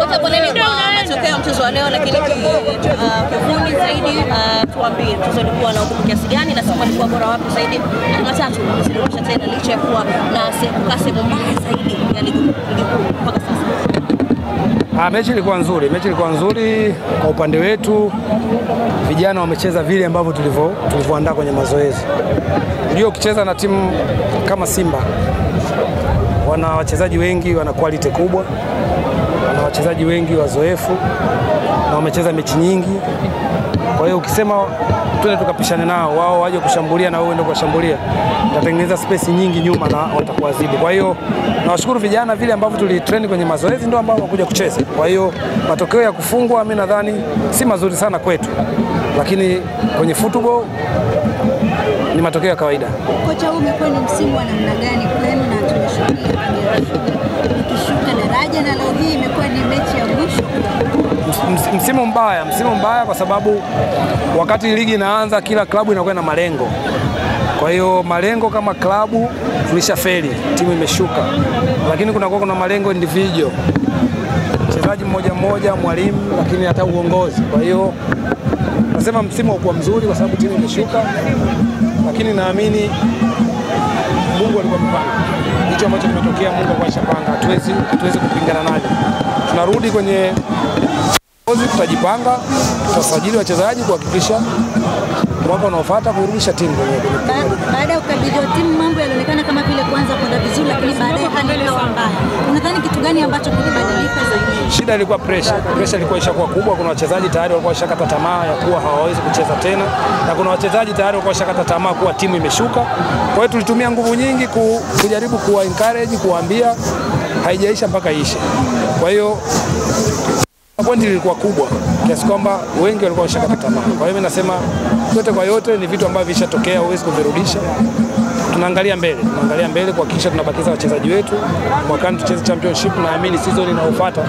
Kocha poneni kwa matokeo ya mchezo wa leo, lakini kifundi zaidi tuambie mchezo ulikuwa na ugumu kiasi gani na Simba ilikuwa bora wapi zaidi? Na tatu msirudisha tena licha ya kuwa na sehemu mbaya zaidi ya ligi mpaka sasa. Mechi ilikuwa nzuri kwa upande wetu. Vijana wamecheza vile ambavyo tulivyoandaa kwenye mazoezi. Ndio ukicheza na timu kama Simba wana wachezaji wengi, wana quality kubwa, wana wachezaji wengi wazoefu na wamecheza mechi nyingi. Kwa hiyo ukisema twende tukapishane nao, wao waje kushambulia na wewe ndio kushambulia, utatengeneza space nyingi nyuma na watakuadhibu. Kwa hiyo nawashukuru vijana, vile ambavyo tulitrain kwenye mazoezi ndio ambao wamekuja kucheza. Kwa hiyo matokeo ya kufungwa mimi nadhani si mazuri sana kwetu, lakini kwenye football ni matokeo ya kawaida. Kocha, huu umekuwa ni msimu wa namna gani kwenu na tunashuhudia ikishuka daraja na leo hii imekuwa ni mechi ya mwisho? Msimu mbaya kwa sababu wakati ligi inaanza kila klabu inakuwa na malengo. Kwa hiyo malengo kama klabu tulishafeli, timu imeshuka. Lakini kuna malengo individual. Mchezaji mmoja, mwalimu, lakini hata uongozi. Kwa hiyo nasema msimu haukuwa mzuri kwa sababu timu imeshuka. Lakini naamini Mungu alikuwa mpanga. Hicho ambacho kimetokea Mungu alikuwa ameshapanga. Hatuwezi kupingana nacho. Tunarudi kwenye tutajipanga, tutasajili wachezaji kuhakikisha mwaka unaofuata kurudisha timu kwenye. Baada ya kukabidhiwa timu mambo yalionekana kama vile kuanza kwenda vizuri, lakini baadaye hali ikawa mbaya. Unadhani kitu gani ambacho kilibadilika zaidi? Shida ilikuwa pressure ilikuwa ishakuwa kubwa. Kuna wachezaji tayari walikuwa washakata tamaa ya kuwa hawawezi kucheza tena, na kuna wachezaji tayari walikuwa washakata tamaa kuwa timu imeshuka. Kwa hiyo tulitumia nguvu nyingi kujaribu kuwa encourage, kuambia haijaisha mpaka ishe. Kwa hiyo pointi ilikuwa kubwa kiasi kwamba wengi walikuwa washakata tamaa. Kwa hiyo mimi nasema yote kwa yote ni vitu ambavyo vishatokea, huwezi kuvirudisha. Tunaangalia mbele kuhakikisha tunabakiza wachezaji wetu. Mwakani tucheze championship, na naamini season inayofuata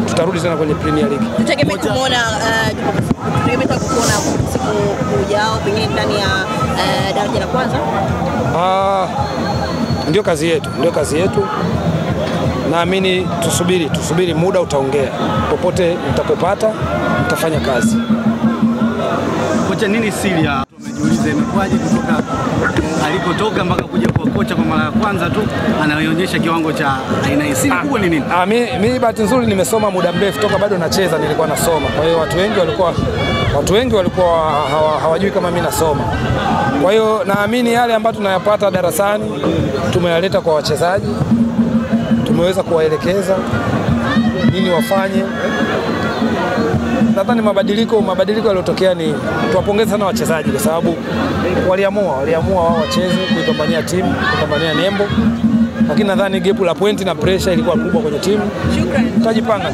tutarudi tena kwenye Premier League. Tutegemea kuona siku ujao pengine ndani ya daraja la kwanza. Ndio kazi yetu. Naamini tusubiri muda utaongea. Popote mtakopata mtafanya kazi. Kocha, nini siri ya tumejiuliza imekwaje kutoka alikotoka mpaka kuja kwa kocha kwa mara ya kwanza tu anaonyesha kiwango cha aina hii? Siri kubwa ni nini? Mimi bahati nzuri nimesoma muda mrefu, toka bado nacheza nilikuwa nasoma. Kwa hiyo watu wengi walikuwa hawajui kama mimi nasoma. Kwa hiyo naamini yale ambayo tunayapata darasani tumeyaleta kwa wachezaji. Tumeweza kuwaelekeza nini wafanye. Nadhani mabadiliko yaliyotokea ni tuwapongeze sana wachezaji kwa sababu waliamua wao wacheze kuipambania timu, kupambania nembo. Lakini nadhani gepu la pointi na pressure ilikuwa kubwa kwenye timu. Shukrani. Tutajipanga.